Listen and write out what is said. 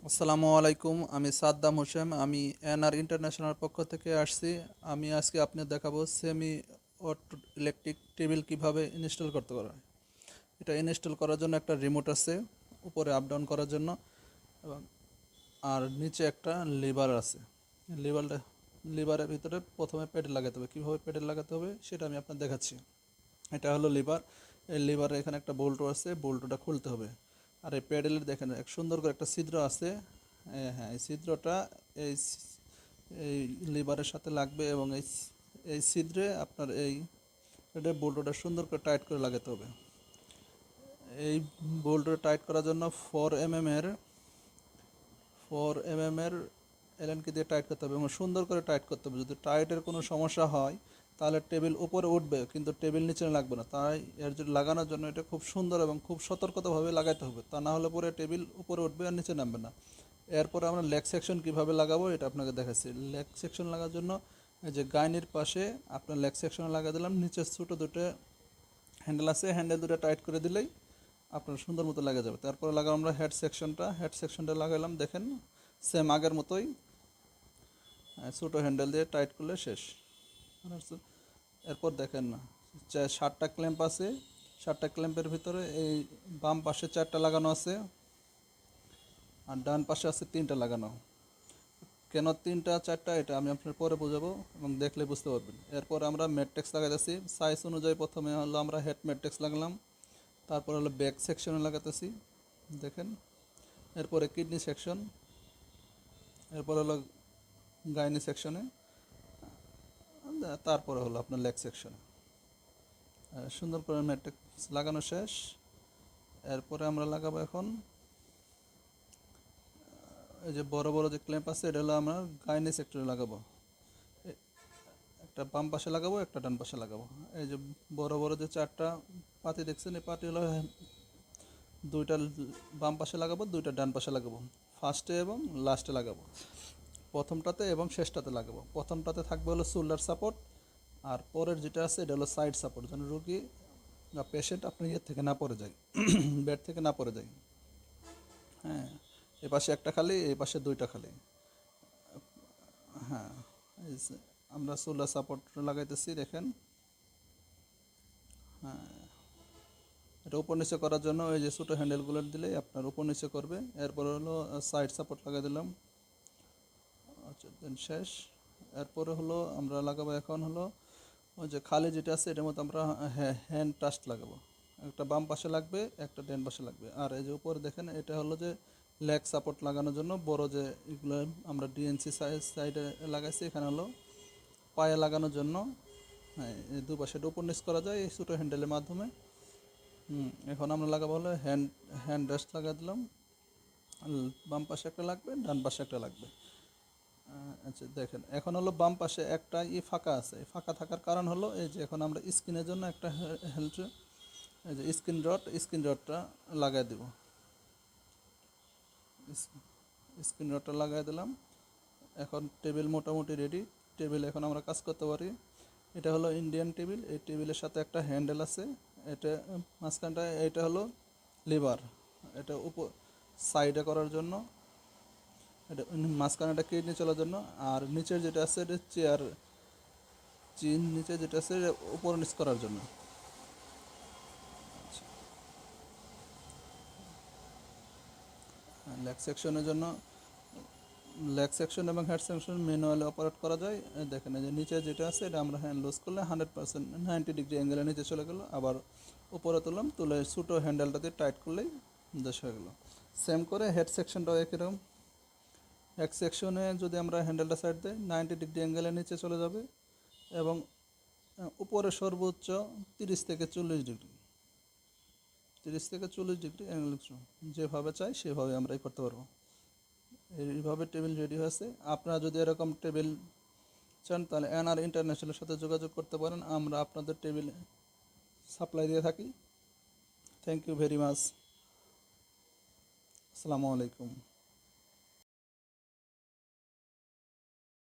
আসসালামু আলাইকুম। আমি সাদ্দাম হোসেন। আমি এনআর ইন্টারন্যাশনাল পক্ষ থেকে আসছি। আমি আজকে আপনাদের দেখাবো সেমি অটো ইলেকট্রিক টেবিল কিভাবে ইনস্টল করতে পারে। এটা ইনস্টল করার জন্য একটা রিমোট আছে, উপরে আপ ডাউন করার জন্য, এবং আর নিচে একটা লিভার আছে। লিভারটা লিভারের ভিতরে প্রথমে প্যাডেল লাগাতে হবে। কীভাবে প্যাডেল লাগাতে হবে সেটা আমি আপনার দেখাচ্ছি। এটা হলো লিভার। এই লিভারে এখানে একটা বোল্টও আছে, বোল্টটা খুলতে হবে। আর এই প্যাডেলের দেখেন এক সুন্দর করে একটা ছিদ্র আছে। হ্যাঁ, এই ছিদ্রটা এই এই লিভারের সাথে লাগবে, এবং এই ছিদ্রে আপনার এই এটা বোল্টটা সুন্দর করে টাইট করে লাগাতে হবে। এই বোল্টটা টাইট করার জন্য 4 mm এর এলএন কি দিয়ে টাইট করতে হবে, এবং সুন্দর করে টাইট করতে হবে। যদি টাইটের কোনো সমস্যা হয় তাহলে টেবিল উপরে উঠবে, কিন্তু টেবিল নিচে লাগবে না। তাই এর যদি লাগানোর জন্য এটা খুব সুন্দর এবং খুব সতর্কতাভাবে লাগাতে হবে, তা না হলে পরে টেবিল উপরে উঠবে আর নিচে নামবে না। এরপরে আমরা লেগ সেকশন কীভাবে লাগাবো এটা আপনাকে দেখাচ্ছি। লেগ সেকশন লাগার জন্য এই যে গাইনির পাশে আপনার লেগ সেকশন লাগিয়ে দিলাম। নিচে ছোটো দুটো হ্যান্ডেল আছে, হ্যান্ডেল দুটো টাইট করে দিলেই আপনার সুন্দর মতো লেগে যাবে। তারপরে লাগাবো আমরা হেড সেকশনটা লাগালাম। দেখেন সেম আগের মতোই ছোটো হ্যান্ডেল দিয়ে টাইট করলে শেষ। এরপর দেখেন না, 7টা ক্ল্যাম্প আছে। 7টা ক্ল্যাম্পের ভিতরে এই বাম পাশে 4টা লাগানো আছে, আর ডান পাশে আছে 3টা লাগানো। কেন 3টা 4টা এটা আমি আপনার পরে বোঝাবো, এবং দেখলে বুঝতে পারবেন। এরপর আমরা ম্যাট্রিক্স লাগাতেছি সাইজ অনুযায়ী। প্রথমে হলো আমরা হেড ম্যাট্রিক্স লাগালাম, তারপর হলো ব্যাক সেকশনে লাগাতেছি দেখেন। এরপরে কিডনি সেকশন, এরপর হলো গাইনি সেকশনে, তারপরে হলো আপনার লেগ সেকশনে। সুন্দর করে ম্যাট্রিক্স লাগানো শেষ। এরপরে আমরা লাগাবো এখন এই যে বড় বড় যে ক্ল্যাম্প আছে, এটা হলো আমরা গাইনি সেক্টরে লাগাবো। একটা বাম পাশে লাগাবো, একটা ডান পাশে লাগাবো। এই যে বড় বড় যে 4টা পাতি দেখছেন, এই পাতি হলো দুইটা বাম পাশে লাগাবো, দুইটা ডান পাশে লাগাবো। ফার্স্টে এবং লাস্টে লাগাবো, প্রথমটাতে এবং শেষটাতে লাগাবো। প্রথমটাতে থাকবে হলো শোল্ডার সাপোর্ট, আর পরের যেটা আছে এটা হলো সাইড সাপোর্ট, যেন রুগী বা পেশেন্ট আপনার ইয়ে থেকে না পড়ে যায়, বেড থেকে না পড়ে যায়। হ্যাঁ, এ পাশে একটা খালি, এই পাশে দুইটা খালি। হ্যাঁ, এই যে আমরা সোলার সাপোর্ট লাগাইতেছি দেখেন। হ্যাঁ, এটা উপর নিচে করার জন্য এই যে ছোটো হ্যান্ডেলগুলো দিলেই আপনার উপর নিচে করবে। এরপর হলো সাইড সাপোর্ট লাগাই দিলাম। আচ্ছা, দেন শেষ। এরপরে হলো আমরা লাগাবো এখন হলো ওই যে খালি যেটা আছে এটার মধ্যে আমরা হ্যান্ড টাস্ট লাগাবো। একটা বাম পাশে লাগবে, একটা ডান পাশে লাগবে। আর এই যে উপরে দেখেন এটা হলো যে লেগ সাপোর্ট লাগানোর জন্য বড় যে এগুলো আমরা ডিএনসি সাইডে লাগাইছি। এখানে হলো পায়ে লাগানোর জন্য। হ্যাঁ, এই দুপাশে উপর নিচ করা যায় এই ছোটো হ্যান্ডেলের মাধ্যমে। এখন আমরা লাগাবো হলো হ্যান্ড রেস্ট লাগাই দিলাম। বাম পাশে একটা লাগবে, ডান পাশে একটা লাগবে। আচ্ছা দেখেন, এখন হলো বাম পাশে একটা ফাঁকা আছে। ফাঁকা থাকার কারণ হলো এই যে এখন আমরা স্ক্রিনের জন্য একটা হেল্প, এই যে স্ক্রিন রডটা লাগাই দেব। স্ক্রিন রডটা লাগাই দিলাম। এখন টেবিল মোটামুটি রেডি। টেবিল এখন আমরা কাজ করতে পারি। এটা হলো ইন্ডিয়ান টেবিল। এই টেবিলের সাথে একটা হ্যান্ডেল আছে। এটা মাঝখানটা এটা হলো লিভার, এটা উপর সাইডে করার জন্য। এটা মাঝখানে একটা কিডনি চলার জন্য। আর নিচের যেটা আছে এটা চেয়ার নিচে যেটা আছে উপর নিচ করার জন্য। লেগ সেকশনের জন্য লেগ সেকশন এবং হেড সেকশন ম্যানুয়ালি অপারেট করা যায়। দেখেন এই যে নিচে যেটা আছে এটা আমরা হ্যান্ড লুজ করলে 100% 90 ডিগ্রি অ্যাঙ্গেলে নিচে চলে গেলো। আবার উপরে তুললাম, তুলে ছোটো হ্যান্ডেলটা দিয়ে টাইট করলেই দেশ হয়ে গেলো। সেম করে হেড সেকশনটাও একই রকম। হেড সেকশনে যদি আমরা হ্যান্ডেলটা সাইড দিই 90 ডিগ্রি অ্যাঙ্গেলে নিচে চলে যাবে, এবং উপরে সর্বোচ্চ 30 থেকে 40 ডিগ্রি, 30 থেকে 40 ডিগ্রি অ্যাঙ্গেল যেভাবে চাই সেভাবে আমরা করতে পারবো। এইভাবে টেবিল রেডি হয়েছে। আপনারা যদি এরকম টেবিল চান তাহলে এনআর ইন্টারন্যাশনালের সাথে যোগাযোগ করতে পারেন। আমরা আপনাদের টেবিল সাপ্লাই দিয়ে থাকি। Thank you very much. আসসালামু আলাইকুম।